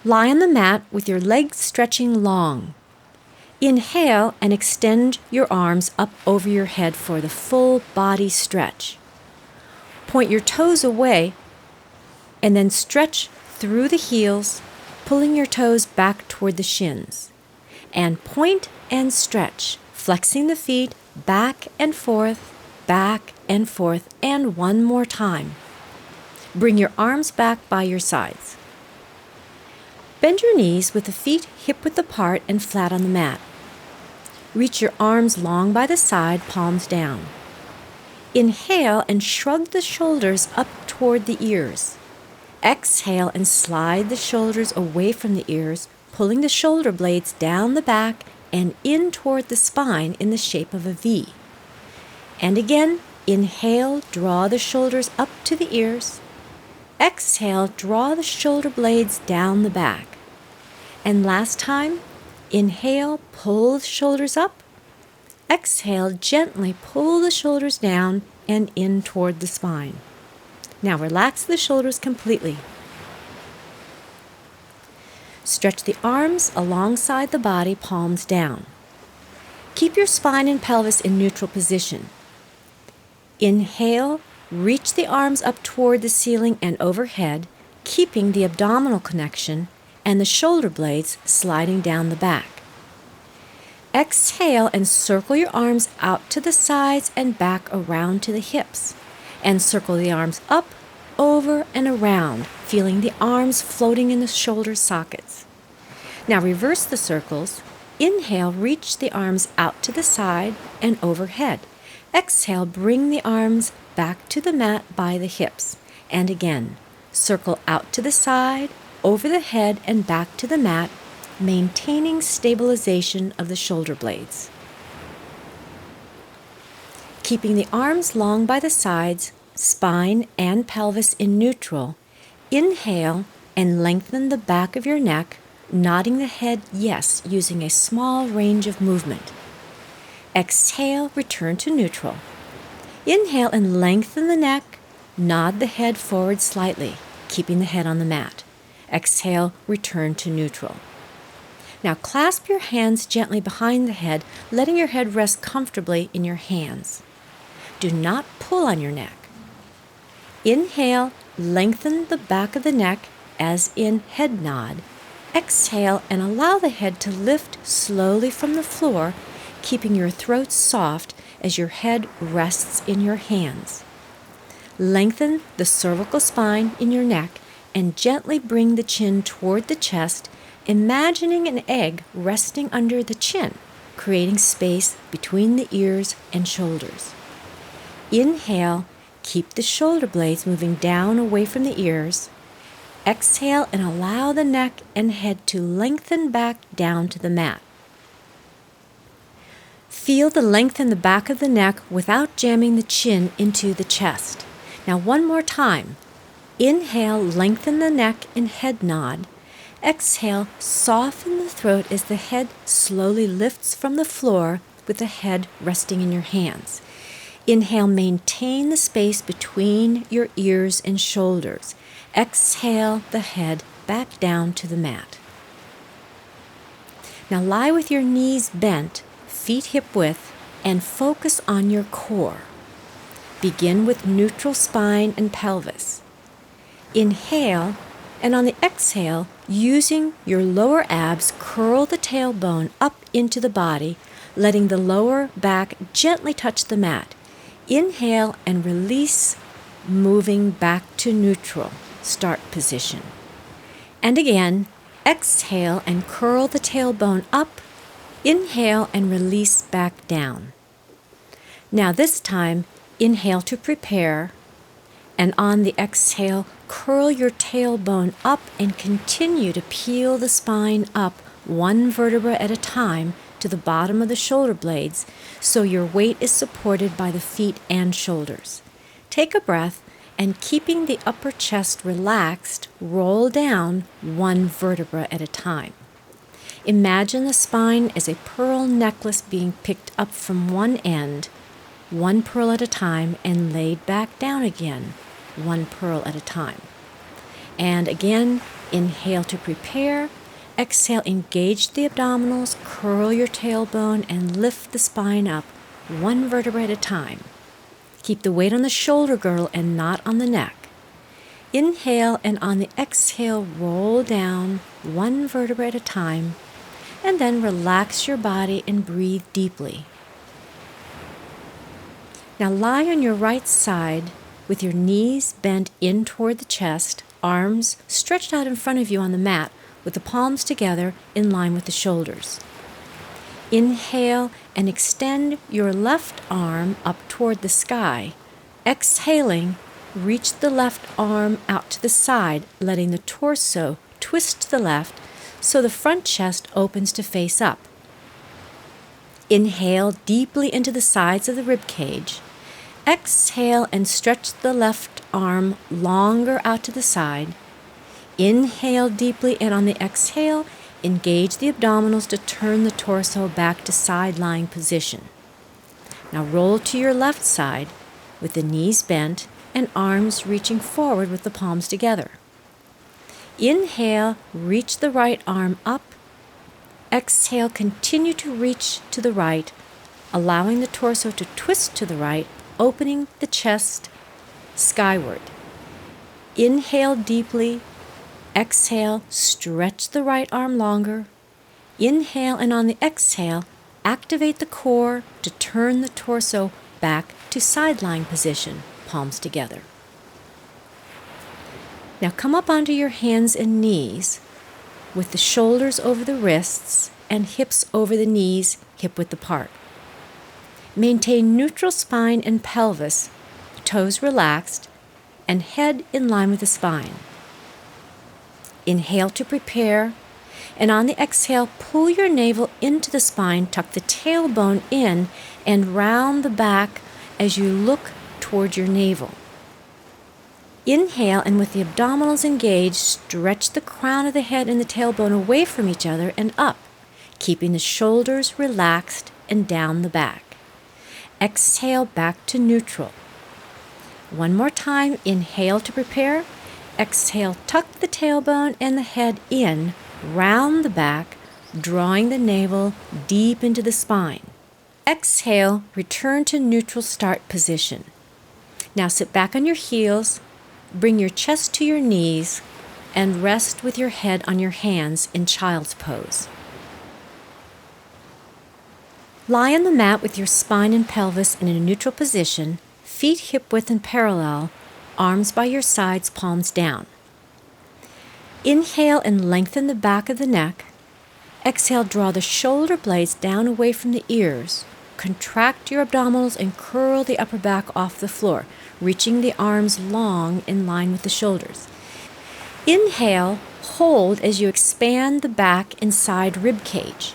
Lie on the mat with your legs stretching long. Inhale and extend your arms up over your head for the full body stretch. Point your toes away and then stretch through the heels, pulling your toes back toward the shins. And point and stretch, flexing the feet back and forth, and one more time. Bring your arms back by your sides. Bend your knees with the feet hip-width apart and flat on the mat. Reach your arms long by the side, palms down. Inhale and shrug the shoulders up toward the ears. Exhale and slide the shoulders away from the ears, pulling the shoulder blades down the back and in toward the spine in the shape of a V. And again, inhale, draw the shoulders up to the ears. Exhale, draw the shoulder blades down the back. And last time, inhale, pull the shoulders up. Exhale, gently pull the shoulders down and in toward the spine. Now relax the shoulders completely. Stretch the arms alongside the body, palms down. Keep your spine and pelvis in neutral position. Inhale, reach the arms up toward the ceiling and overhead, keeping the abdominal connection and the shoulder blades sliding down the back. Exhale and circle your arms out to the sides and back around to the hips. And circle the arms up, over, and around, feeling the arms floating in the shoulder sockets. Now reverse the circles. Inhale, reach the arms out to the side and overhead. Exhale, bring the arms back to the mat by the hips. And again, circle out to the side, over the head, and back to the mat, maintaining stabilization of the shoulder blades. Keeping the arms long by the sides, spine and pelvis in neutral, inhale and lengthen the back of your neck, nodding the head yes using a small range of movement. Exhale, return to neutral. Inhale and lengthen the neck, nod the head forward slightly, keeping the head on the mat. Exhale, return to neutral. Now clasp your hands gently behind the head, letting your head rest comfortably in your hands. Do not pull on your neck. Inhale, lengthen the back of the neck as in head nod. Exhale and allow the head to lift slowly from the floor, keeping your throat soft as your head rests in your hands. Lengthen the cervical spine in your neck and gently bring the chin toward the chest, imagining an egg resting under the chin, creating space between the ears and shoulders. Inhale, keep the shoulder blades moving down away from the ears. Exhale and allow the neck and head to lengthen back down to the mat. Feel the length in the back of the neck without jamming the chin into the chest. Now one more time. Inhale, lengthen the neck and head nod. Exhale, soften the throat as the head slowly lifts from the floor with the head resting in your hands. Inhale, maintain the space between your ears and shoulders. Exhale the head back down to the mat. Now lie with your knees bent, feet hip width, and focus on your core. Begin with neutral spine and pelvis. Inhale, and on the exhale, using your lower abs, curl the tailbone up into the body, letting the lower back gently touch the mat. Inhale and release, moving back to neutral, start position. And again, exhale and curl the tailbone up. Inhale and release back down. Now this time, inhale to prepare, and on the exhale, curl your tailbone up and continue to peel the spine up one vertebra at a time to the bottom of the shoulder blades so your weight is supported by the feet and shoulders. Take a breath and keeping the upper chest relaxed, roll down one vertebra at a time. Imagine the spine as a pearl necklace being picked up from one end, one pearl at a time, and laid back down again, one pearl at a time. And again, Inhale to prepare. Exhale, engage the abdominals, curl your tailbone, and lift the spine up, one vertebra at a time. Keep the weight on the shoulder girdle and not on the neck. Inhale, and on the exhale, roll down, one vertebra at a time, and then relax your body and breathe deeply. Now lie on your right side with your knees bent in toward the chest, arms stretched out in front of you on the mat with the palms together in line with the shoulders. Inhale and extend your left arm up toward the sky. Exhaling, reach the left arm out to the side, letting the torso twist to the left so the front chest opens to face up. Inhale deeply into the sides of the rib cage. Exhale and stretch the left arm longer out to the side. Inhale deeply, and on the exhale, engage the abdominals to turn the torso back to side-lying position. Now roll to your left side with the knees bent and arms reaching forward with the palms together. Inhale, reach the right arm up. Exhale, continue to reach to the right, allowing the torso to twist to the right, opening the chest skyward. Inhale deeply. Exhale, stretch the right arm longer. Inhale, and on the exhale, activate the core to turn the torso back to side-lying position, palms together. Now come up onto your hands and knees with the shoulders over the wrists and hips over the knees, hip-width apart. Maintain neutral spine and pelvis, toes relaxed, and head in line with the spine. Inhale to prepare, and on the exhale, pull your navel into the spine, tuck the tailbone in, and round the back as you look toward your navel. Inhale, and with the abdominals engaged, stretch the crown of the head and the tailbone away from each other and up, keeping the shoulders relaxed and down the back. Exhale back to neutral. One more time, inhale to prepare. Exhale, tuck the tailbone and the head in, round the back, drawing the navel deep into the spine. Exhale, return to neutral start position. Now sit back on your heels, bring your chest to your knees, and rest with your head on your hands in child's pose. Lie on the mat with your spine and pelvis in a neutral position, feet hip-width and parallel, arms by your sides, palms down. Inhale and lengthen the back of the neck. Exhale, draw the shoulder blades down away from the ears. Contract your abdominals and curl the upper back off the floor, reaching the arms long in line with the shoulders. Inhale, hold as you expand the back and side rib cage.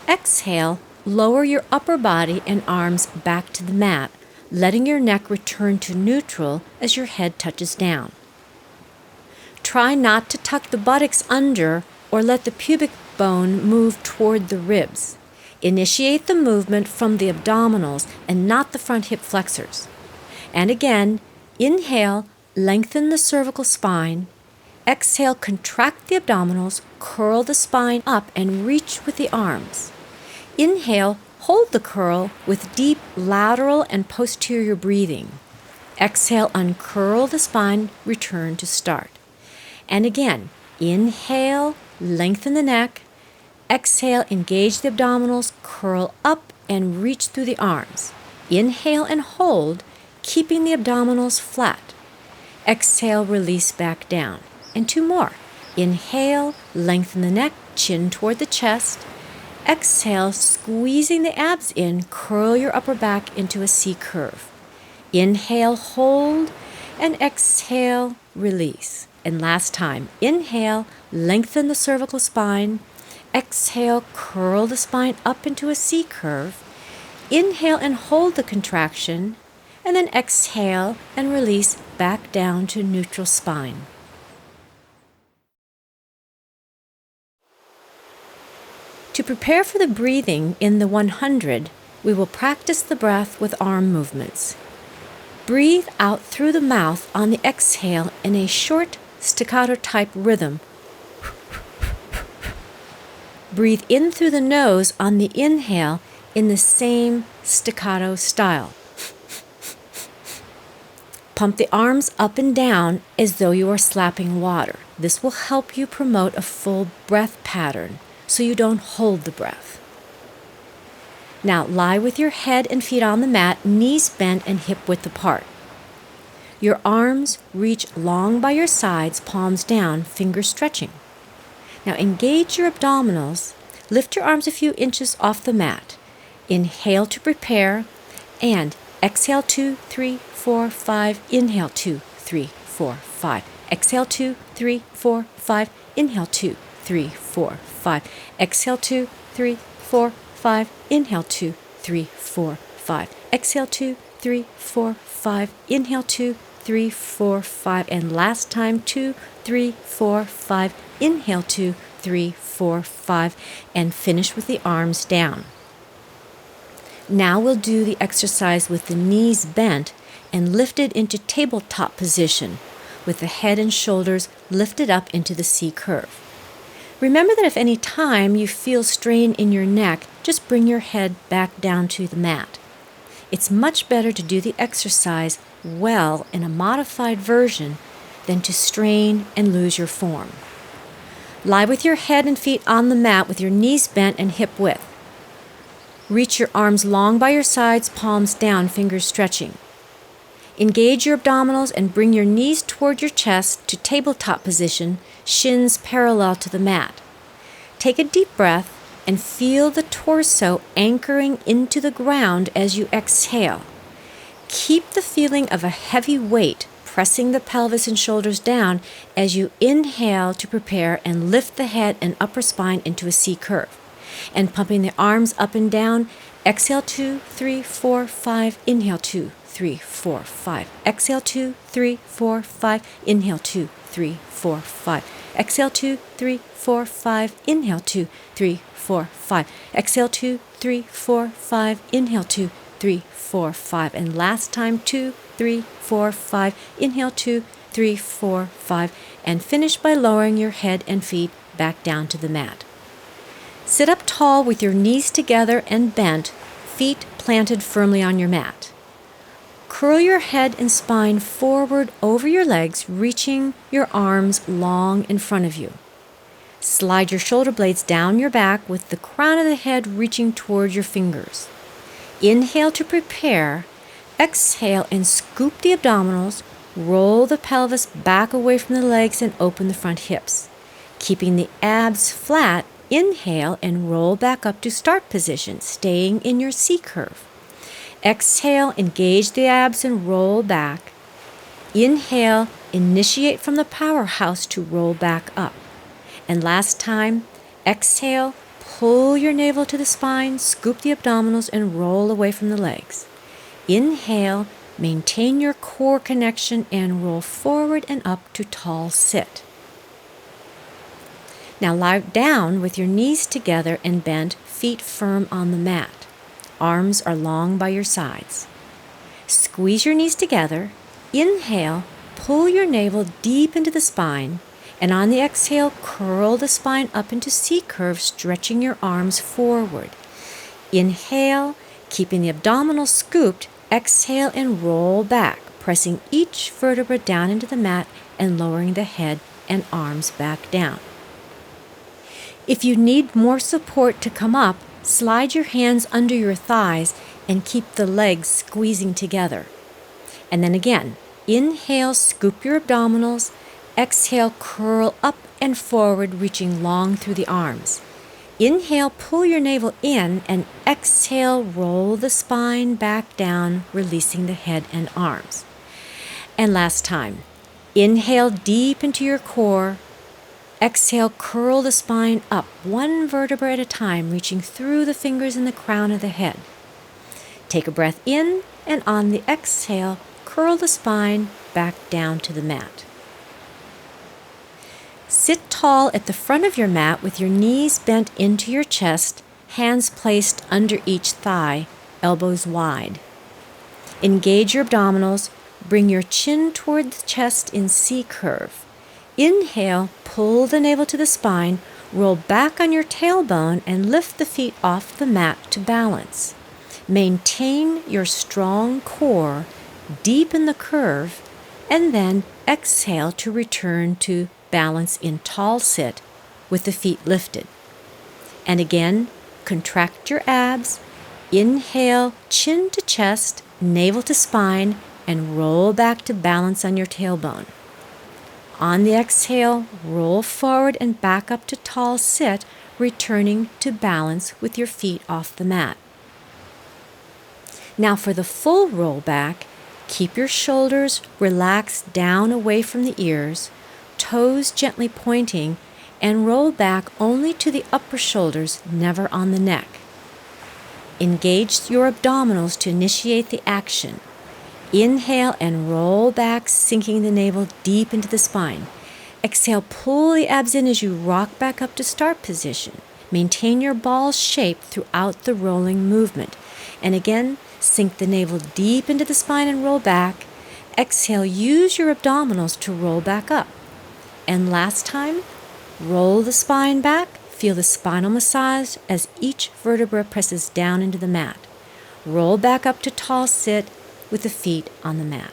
Exhale, lower your upper body and arms back to the mat, letting your neck return to neutral as your head touches down. Try not to tuck the buttocks under or let the pubic bone move toward the ribs. Initiate the movement from the abdominals and not the front hip flexors. And again, inhale, lengthen the cervical spine. Exhale, contract the abdominals, curl the spine up, and reach with the arms. Inhale, hold the curl with deep lateral and posterior breathing. Exhale, uncurl the spine, return to start. And again, inhale, lengthen the neck. Exhale, engage the abdominals, curl up and reach through the arms. Inhale and hold, keeping the abdominals flat. Exhale, release back down. And two more. Inhale, lengthen the neck, chin toward the chest. Exhale, squeezing the abs in, curl your upper back into a C curve. Inhale, hold, and exhale, release. And last time, inhale, lengthen the cervical spine. Exhale, curl the spine up into a C curve. Inhale and hold the contraction, and then exhale and release back down to neutral spine. To prepare for the breathing in the 100, we will practice the breath with arm movements. Breathe out through the mouth on the exhale in a short staccato-type rhythm, Breathe in through the nose on the inhale in the same staccato style. Pump the arms up and down as though you are slapping water. This will help you promote a full breath pattern so you don't hold the breath. Now lie with your head and feet on the mat, knees bent and hip width apart. Your arms reach long by your sides, palms down, fingers stretching. Now engage your abdominals, lift your arms a few inches off the mat. Inhale to prepare, and exhale 2, 3, 4, 5, inhale 2, 3, 4, 5. Exhale 2, 3, 4, 5, inhale 2, 3, 4, 5. Exhale 2, 3, 4, 5, inhale 2, 3, 4, 5. Exhale 2, 3, 4, 5, inhale 2, 3, 4, 5, and last time 2, 3, 4, 5, inhale 2, 3, 4, 5, and finish with the arms down. Now we'll do the exercise with the knees bent and lifted into tabletop position with the head and shoulders lifted up into the C curve. Remember that if any time you feel strain in your neck, just bring your head back down to the mat. It's much better to do the exercise well in a modified version than to strain and lose your form. Lie with your head and feet on the mat with your knees bent and hip width. Reach your arms long by your sides, palms down, fingers stretching. Engage your abdominals and bring your knees toward your chest to tabletop position, shins parallel to the mat. Take a deep breath and feel the torso anchoring into the ground as you exhale. Keep the feeling of a heavy weight pressing the pelvis and shoulders down as you inhale to prepare and lift the head and upper spine into a C curve. And pumping the arms up and down, exhale 2, 3, 4, 5, inhale 2, 3, 4, 5. Exhale 2, 3, 4, 5, inhale 2, 3, 4, 5. Exhale 2, 3, 4, 5, inhale 2, 3, 4, 5. Exhale 2, 3, 4, 5, inhale 2, 3, 4, 5. And last time 2, 3, 4, 5, inhale 2, 3, 4, 5. And finish by lowering your head and feet back down to the mat. Sit up tall with your knees together and bent, feet planted firmly on your mat. Curl your head and spine forward over your legs, reaching your arms long in front of you. Slide your shoulder blades down your back with the crown of the head reaching toward your fingers. Inhale to prepare. Exhale and scoop the abdominals. Roll the pelvis back away from the legs and open the front hips. Keeping the abs flat, inhale and roll back up to start position, staying in your C curve. Exhale, engage the abs and roll back. Inhale, initiate from the powerhouse to roll back up. And last time, exhale, pull your navel to the spine, scoop the abdominals and roll away from the legs. Inhale, maintain your core connection and roll forward and up to tall sit. Now lie down with your knees together and bent, feet firm on the mat. Arms are long by your sides. Squeeze your knees together. Inhale, pull your navel deep into the spine, and on the exhale, curl the spine up into C curve, stretching your arms forward. Inhale, keeping the abdominals scooped. Exhale and roll back, pressing each vertebra down into the mat and lowering the head and arms back down. If you need more support to come up, slide your hands under your thighs and keep the legs squeezing together. And then again, inhale, scoop your abdominals. Exhale, curl up and forward, reaching long through the arms. Inhale, pull your navel in, and exhale, roll the spine back down, releasing the head and arms. And last time, inhale deep into your core. Exhale, curl the spine up, one vertebra at a time, reaching through the fingers and the crown of the head. Take a breath in, and on the exhale, curl the spine back down to the mat. Sit tall at the front of your mat with your knees bent into your chest, hands placed under each thigh, elbows wide. Engage your abdominals. Bring your chin toward the chest in C curve. Inhale, pull the navel to the spine, roll back on your tailbone, and lift the feet off the mat to balance. Maintain your strong core, deepen the curve, and then exhale to return to balance in tall sit with the feet lifted. And again, contract your abs. Inhale, chin to chest, navel to spine, and roll back to balance on your tailbone. On the exhale, roll forward and back up to tall sit, returning to balance with your feet off the mat. Now for the full roll back, keep your shoulders relaxed down away from the ears, toes gently pointing, and roll back only to the upper shoulders, never on the neck. Engage your abdominals to initiate the action. Inhale and roll back, sinking the navel deep into the spine. Exhale, pull the abs in as you rock back up to start position. Maintain your ball shape throughout the rolling movement. And again, sink the navel deep into the spine and roll back. Exhale, use your abdominals to roll back up. And last time, roll the spine back. Feel the spinal massage as each vertebra presses down into the mat. Roll back up to tall sit with the feet on the mat.